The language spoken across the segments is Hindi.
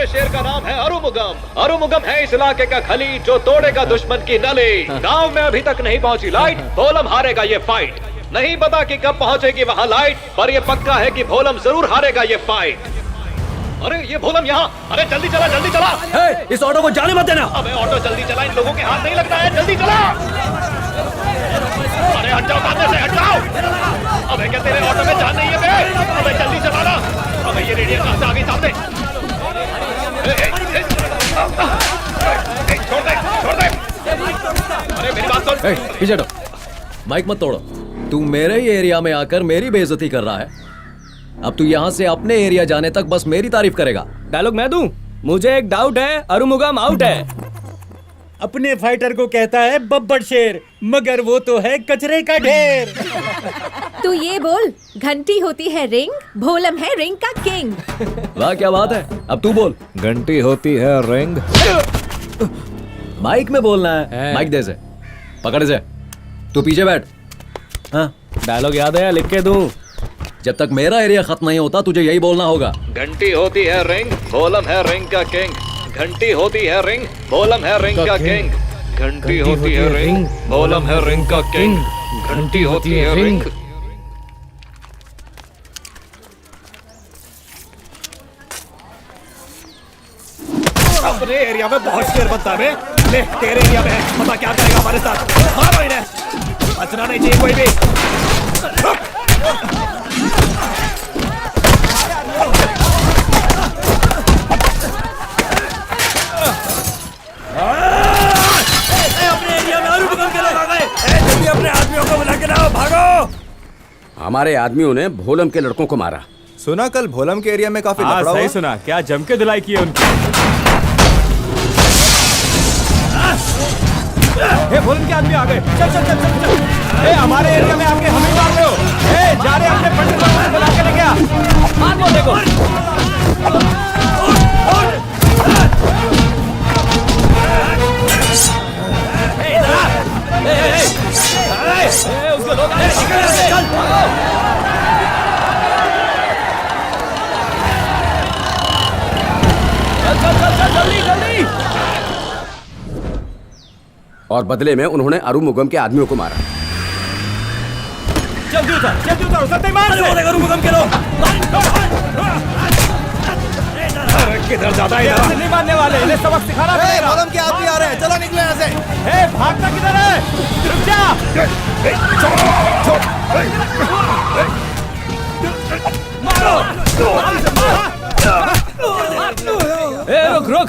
शेर का नाम है अरुमुगम। अरुमुगम है इस इलाके का खलीज जो तोड़ेगा दुश्मन की नली। गांव में अभी तक नहीं पहुंची लाइट, भोलम हारेगा ये फाइट। नहीं पता कि कब पहुंचेगी वहां लाइट, पर ये पक्का है कि भोलम जरूर हारेगा ये फाइट। अरे ये भोलम यहाँ, अरे जल्दी चला जल्दी चला। इस ऑटो को जाने मत देना। अबे ऑटो जल्दी चला, इन लोगों के हाथ नहीं लगता है, जल्दी चला। अरे हट जाओ सामने से, हट जाओ। अबे क्या तेरे ऑटो में जान नहीं है बे? अबे जल्दी चलाना। अबे ये रेडियो कहां से आ गई सामने? छोड़ दे छोड़ दे। अरे मेरी बात सुन। पीछे हटो, माइक मत तोड़ो। तू मेरे ही एरिया में आकर मेरी बेइज्जती कर रहा है। अब तू यहाँ से अपने एरिया जाने तक बस मेरी तारीफ करेगा। डायलॉग मैं दूं? मुझे एक डाउट है, अरुमुगम आउट है। अपने फाइटर को कहता है बब्बर शेर, मगर वो तो है कचरे का ढेर। तू ये बोल, घंटी होती है रिंग, भोलम है रिंग का किंग। वाह क्या बात है। अब तू बोल। घंटी होती है रिंग। माइक में बोलना है। माइक दे से, पकड़ से। तू पीछे बैठ। हाँ, डायलॉग याद है, लिख के दूं? जब तक मेरा एरिया खत्म नहीं होता तुझे यही बोलना होगा। घंटी होती है रिंग, भोलम है रिंग का किंग। घंटी होती है रिंग, भोलम है रिंग का किंग। घंटी होती है रिंग, भोलम है रिंग का किंग। घंटी होती है रिंग। अपने एरिया में बहुत शेर बनता है। ले तेरे एरिया में है, पता क्या करेगा हमारे साथ। मारो इन्हें, बचना नहीं चाहिए कोई भी। अपने एरिया में अरुमुगम के लोग आ गए। जल्दी अपने आदमियों को बुला के लाओ, भागो। हमारे आदमियों ने भोलम के लड़कों को मारा। सुना कल भोलम के एरिया में काफी लफड़ा हुआ। सही सुना, क्या जम के धुलाई की है उनकी। भोलम के आदमी आ गए। चल चल चल चल चल। हमारे एरिया में आके हमें मार रहे हो। जा रहे अपने पंडित को बुला के लेके आ। मार दो देखो। उसके लोग आ रहे हैं। चल चल चल जल्दी जल्दी। और बदले में उन्होंने अरुमुगम के आदमियों को मारा। जल्दी उतारो, सत्ते मार दे अरुमुगम के लोग। किधर जाता है? इधर नहीं मारने वाले, इन्हें सबक सिखाना पड़ेगा। भोलम के आदमी आ रहे हैं, चलो निकलो यहाँ से। भागता किधर है? रुक जा। मारो। रुक रुक,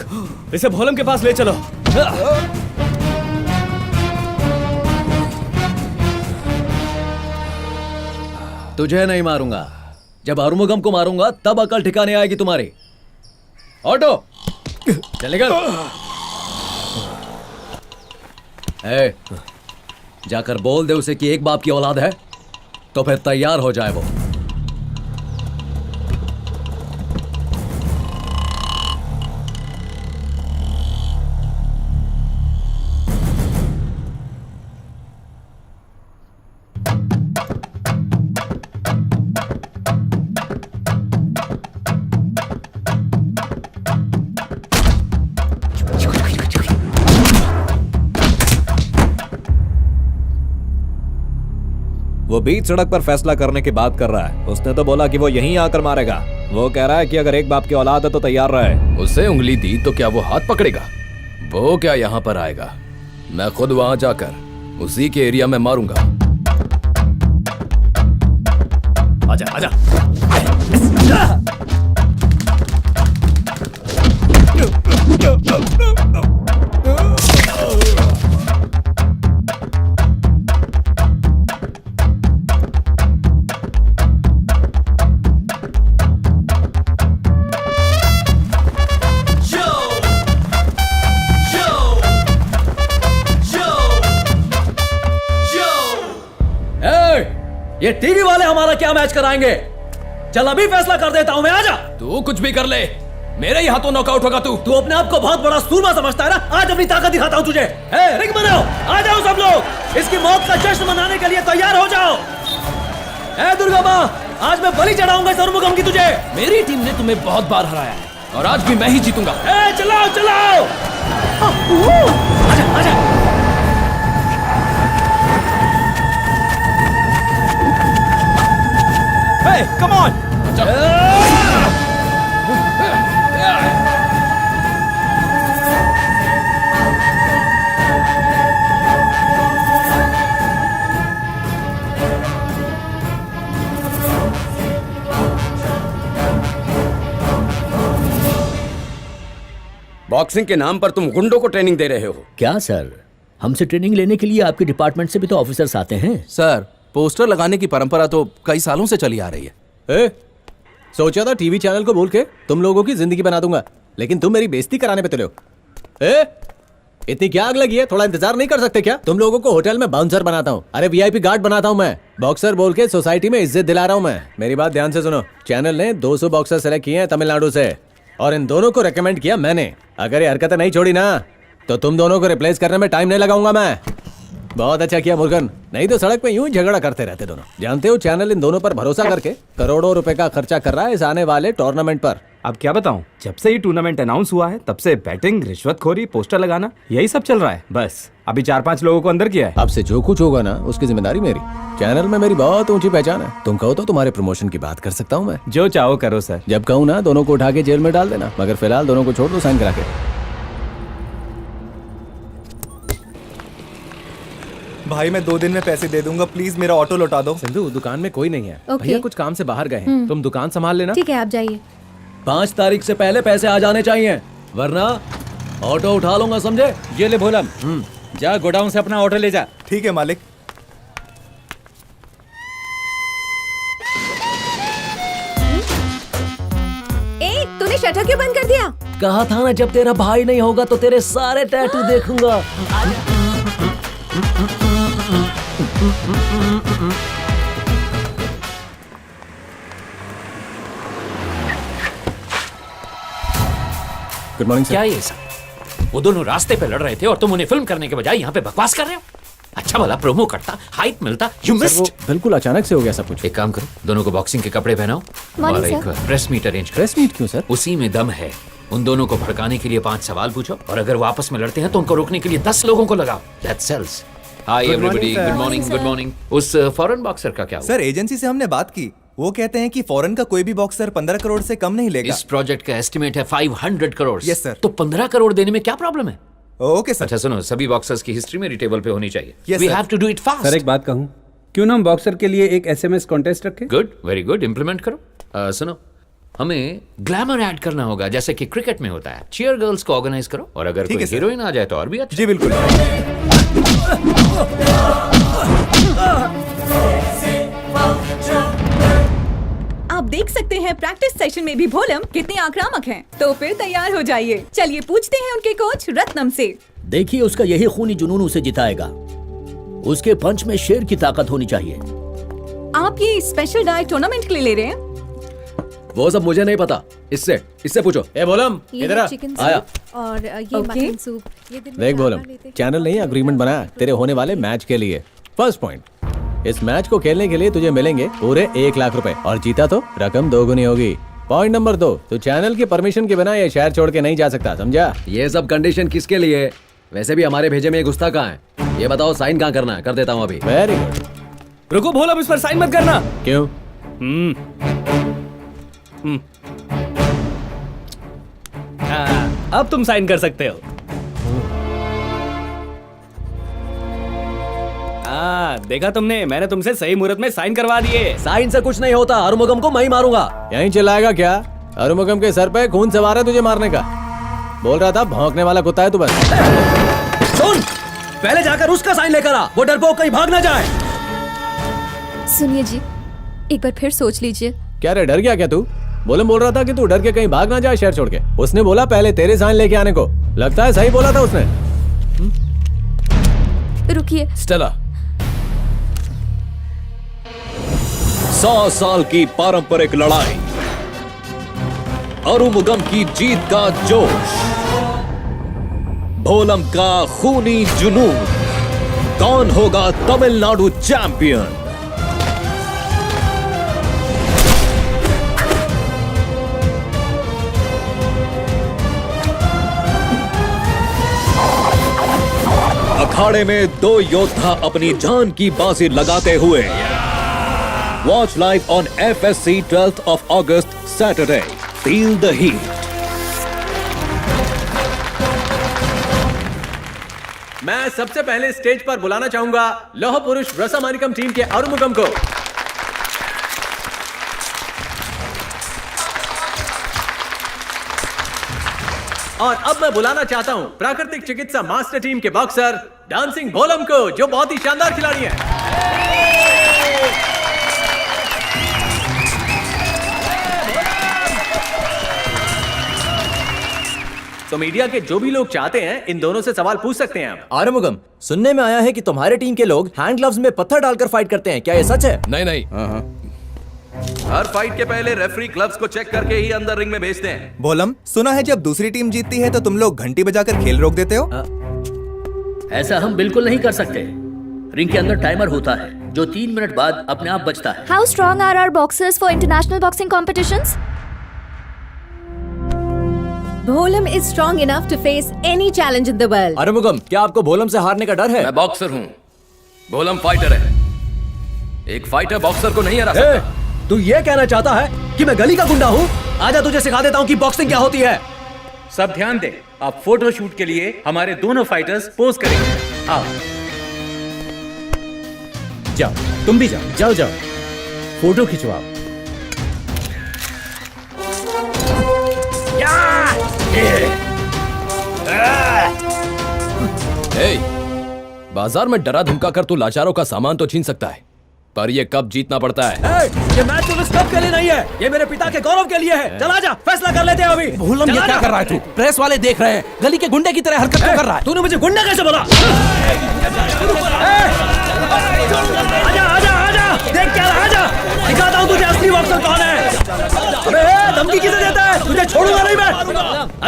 इसे भोलम के पास ले चलो। तुझे नहीं मारूंगा, जब अरुमुगम को मारूंगा तब अकल ठिकाने आएगी तुम्हारी। ऑटो चलेगा। जाकर बोल दे उसे कि एक बाप की औलाद है तो फिर तैयार हो जाए वो। वो बीच सड़क पर फैसला करने की बात कर रहा है। उसने तो बोला कि वो यहीं आकर मारेगा। वो कह रहा है कि अगर एक बाप की औलाद है तो तैयार रहे। उसे उंगली दी तो क्या वो हाथ पकड़ेगा? वो क्या यहाँ पर आएगा? मैं खुद वहां जाकर उसी के एरिया में मारूंगा। आजा आजा। ये टीवी वाले हमारा क्या मैच कराएंगे? चल अभी फैसला कर देता हूं मैं, आजा। तू कुछ भी कर ले, मेरे ही हाथों नॉकआउट होगा तू। तू अपने आप को बहुत बड़ा सूरमा समझता है ना? आज अपनी ताकत दिखाता हूं तुझे। रिंग बनाओ, आ जाओ सब लोग, इसकी मौत का जश्न मनाने के लिए तैयार हो जाओ। दुर्गा माँ, आज मैं बलि चढ़ाऊंगा इस अरुमुगम की तुझे। मेरी टीम ने तुम्हें बहुत बार हराया है, और आज भी मैं ही जीतूंगा। चलाओ चलाओ। Come on. बॉक्सिंग के नाम पर तुम गुंडों को ट्रेनिंग दे रहे हो। क्या सर, हमसे ट्रेनिंग लेने के लिए आपके डिपार्टमेंट से भी तो ऑफिसर्स आते हैं। सर, पोस्टर लगाने की परंपरा तो कई सालों से चली आ रही है। सोचा था टीवी चैनल को बोल के तुम लोगों की जिंदगी बना दूंगा, लेकिन तुम मेरी बेइज्जती कराने पे तुले हो। इतनी क्या आग लगी है? थोड़ा इंतजार नहीं कर सकते क्या? तुम लोगों को होटल में बाउंसर बनाता हूँ, अरे वीआईपी गार्ड बनाता हूँ मैं। बॉक्सर बोल के सोसाइटी में इज्जत दिला रहा हूँ मैं। मेरी बात ध्यान से सुनो, चैनल ने 200 बॉक्सर सेलेक्ट किए हैं तमिलनाडु से, और इन दोनों को रेकमेंड किया मैंने। अगर ये हरकतें नहीं छोड़ी ना तो तुम दोनों को रिप्लेस करने में टाइम नहीं लगाऊंगा मैं। बहुत अच्छा किया मुर्गन, नहीं तो सड़क पे यूं ही झगड़ा करते रहते दोनों। जानते हो चैनल इन दोनों पर भरोसा करके करोड़ों रुपए का खर्चा कर रहा है इस आने वाले टूर्नामेंट पर। अब क्या बताऊं, जब से ये टूर्नामेंट अनाउंस हुआ है तब से बैटिंग, रिश्वतखोरी, पोस्टर लगाना, यही सब चल रहा है। बस अभी 4-5 लोगों को अंदर किया है। अब से जो कुछ होगा ना उसकी जिम्मेदारी मेरी। चैनल में मेरी बहुत ऊंची पहचान है। तुम कहो तो तुम्हारे प्रमोशन की बात कर सकता हूँ मैं। जो चाहो करो सर। जब कहूँ ना दोनों को उठा के जेल में डाल देना, मगर फिलहाल दोनों को छोड़ दो साइन करा के। भाई मैं 2 दिन में पैसे दे दूंगा, प्लीज मेरा ऑटो लौटा दो। सिंधु, दुकान में कोई नहीं है। ओके। भैया कुछ काम से बाहर गए हैं, तुम दुकान संभाल लेना। ठीक है, आप जाइए। 5 तारीख से पहले पैसे आ जाने चाहिए, वरना ऑटो उठा लूंगा, समझे? ये ले भोलम, जा गोडाउन से अपना ऑटो ले जा। ठीक है मालिक। ए, तूने शटर क्यों बंद कर दिया? कहा था ना, जब तेरा भाई नहीं होगा तो तेरे सारे टैटू देखूंगा। Good morning sir. क्या ये सब? वो दोनों रास्ते पे लड़ रहे थे और तुम उन्हें फिल्म करने के बजाय यहाँ पे बकवास कर रहे हो। अच्छा भला प्रोमो करता, हाइप मिलता, यू मिस्ड। बिल्कुल अचानक से हो गया सब कुछ। एक काम करो, दोनों को बॉक्सिंग के कपड़े पहनाओ और एक प्रेस मीट अरेंज करो। प्रेस मीट क्यों सर? उसी में दम है। उन दोनों को भड़काने के लिए 5 सवाल पूछो, और अगर वो आपस में लड़ते हैं तो उनको रोकने के लिए 10 लोगों को लगाओ। That sales. Hi everybody, good morning, good morning. उस फॉरेन बॉक्सर का क्या हुआ? सर एजेंसी से हमने बात की, वो कहते हैं कि फॉरेन का कोई भी बॉक्सर 15 करोड़ से कम नहीं लेगा। इस प्रोजेक्ट का एस्टिमेट है 500 करोड़। Yes sir. तो 15 करोड़ देने में क्या प्रॉब्लम है? Okay sir. अच्छा सुनो, सभी बॉक्सर्स की हिस्ट्री मेरी टेबल पे होनी चाहिए। Yes, we sir. Have to do it fast. Sir एक बात कहूँ, क्यों ना हम बॉक्सर के लिए एक SMS कॉन्टेस्ट रखें? गुड, वेरी गुड, इम्प्लीमेंट करो। सुनो, हमें ग्लैमर ऐड करना होगा, जैसे कि क्रिकेट में होता है। चीयर गर्ल्स को ऑर्गेनाइज करो, और अगर कोई हीरोइन आ जाए तो और भी अच्छा। जी बिल्कुल। आप देख सकते हैं प्रैक्टिस सेशन में भी भोलम कितने आक्रामक हैं। तो फिर तैयार हो जाइए, चलिए पूछते हैं उनके कोच रत्नम से। देखिए, उसका यही खूनी जुनून उसे जिताएगा। उसके पंच में शेर की ताकत होनी चाहिए। आप ये स्पेशल डाइट टूर्नामेंट के लिए ले रहे हैं? वो सब मुझे नहीं पता, इससे पूछो। ए भोलम, ये इधर आ। चिकन आया। सूप और ये मटन सूप। ये दिन में देख भोलम, 4 बार लेते हैं। चैनल ने एग्रीमेंट बनाया तेरे होने वाले मैच के लिए। फर्स्ट पॉइंट, इस मैच को खेलने के लिए तुझे मिलेंगे पूरे 1 लाख रुपए, और जीता तो रकम 2 गुनी होगी। पॉइंट नंबर 2, तो चैनल की परमिशन के बिना ये शहर छोड़ के नहीं जा सकता, समझा? ये सब कंडीशन किसके लिए? वैसे भी हमारे भेजे में ये गुस्सा कहाँ है? ये बताओ, साइन कहाँ करना है? कर देता हूँ अभी। Very good. रुको भोलम, इस पर साइन मत करना। क्यों? अब तुम साइन कर सकते हो। देखा तुमने, मैंने तुमसे सही मुहूर्त में साइन करवा दिए। साइन से कुछ नहीं होता, अरुमुगम को मैं ही मारूंगा। यहीं चिल्लाएगा क्या? अरुमुगम के सर पे खून सवार है तुझे मारने का। बोल रहा था भौंकने वाला कुत्ता है तू बस। सुन, पहले जाकर उसका साइन लेकर आ, वो डरपोक कहीं भाग ना जाए। सुनिए जी, एक बार फिर सोच लीजिए। क्या रे, डर गया क्या तू? बोल रहा था कि तू डर के कहीं भाग ना जाए शहर छोड़ के। उसने बोला पहले तेरे साइन लेके आने को। लगता है सही बोला था उसने। रुकिए। स्टेला, 100 साल की पारंपरिक लड़ाई, अरुमुगम की जीत का जोश, भोलम का खूनी जुनून। कौन होगा तमिलनाडु चैंपियन? अखाड़े में दो योद्धा अपनी जान की बाजी लगाते हुए। Watch live on FSC 12th of August Saturday. Feel the heat. मैं सबसे पहले स्टेज पर बुलाना चाहूंगा लौह पुरुष रसामानिकम टीम के आरुमुगम को। और अब मैं बुलाना चाहता हूं प्राकृतिक चिकित्सा मास्टर टीम के बॉक्सर डांसिंग बोलम को, जो बहुत ही शानदार खिलाड़ी हैं। तो मीडिया के जो भी लोग चाहते हैं इन दोनों से सवाल पूछ सकते हैं आप। आरुमुगम, सुनने में आया है कि तुम्हारे टीम के लोग हैंड ग्लव्स में पत्थर डालकर फाइट करते हैं, क्या ये सच है? नहीं नहीं, हर फाइट के पहले रेफरी ग्लव्स को चेक करके ही अंदर रिंग में भेजते हैं। बोलम, सुना है जब दूसरी टीम जीतती है तो तुम लोग घंटी बजाकर खेल रोक देते हो। ऐसा हम बिल्कुल नहीं कर सकते। रिंग के अंदर टाइमर होता है जो 3 मिनट बाद अपने आप बजता है। How strong are our boxers for international boxing competitions? भोलम is strong enough to face any challenge in the world. Arumugam, क्या आपको भोलम से हारने का डर है? मैं बॉक्सर हूँ, भोलम फाइटर है। एक फाइटर बॉक्सर को नहीं हरा सकता। तू ये कहना चाहता है कि मैं गली का गुंडा हूँ? आजा तुझे सिखा देता हूँ कि बॉक्सिंग क्या होती है। सब ध्यान दे, आप फोटो शूट के लिए हमारे दोनों फाइटर्स पोज करेंगे। आओ, जाओ, तुम भी जाओ, जाओ जाओ, फोटो खिंचवाओ। बाजार में डरा धमका कर तू लाचारों का सामान तो छीन सकता है, पर ये कब जीतना पड़ता है। ये मैच तो इस कप के लिए नहीं है, ये मेरे पिता के गौरव के लिए है। चला जा, फैसला कर लेते हैं अभी। भोलम, ये क्या कर रहा है तू? प्रेस वाले देख रहे हैं, गली के गुंडे की तरह हरकत क्यों कर रहा है? तूने मुझे गुंडा कैसे बोला? आजा आजा आजा, देख क्या रहा, आजा, दिखाता हूँ तुझे असली बॉक्सर कौन है। अबे धमकी किसे देता है? तुझे छोड़ूंगा नहीं मैं।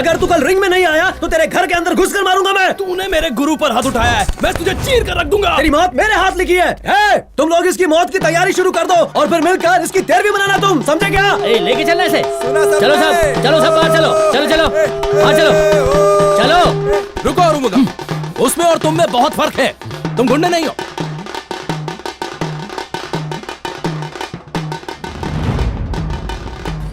अगर तू कल रिंग में नहीं आया तो तेरे घर के अंदर घुसकर मारूंगा मैं। तूने मेरे गुरु पर हाथ उठाया है, मैं तुझे चीर कर रख दूंगा। तेरी मौत मेरे हाथ लिखी है। तुम लोग इसकी मौत की तैयारी शुरू कर दो और फिर मिलकर इसकी तेरहवीं मनाना, तुम समझे क्या? लेके चलना इसे। चलो सब बाहर चलो, चलो बाहर चलो। रुको आरुमुगम, उसमें और तुम में बहुत फर्क है। तुम गुंडे नहीं हो,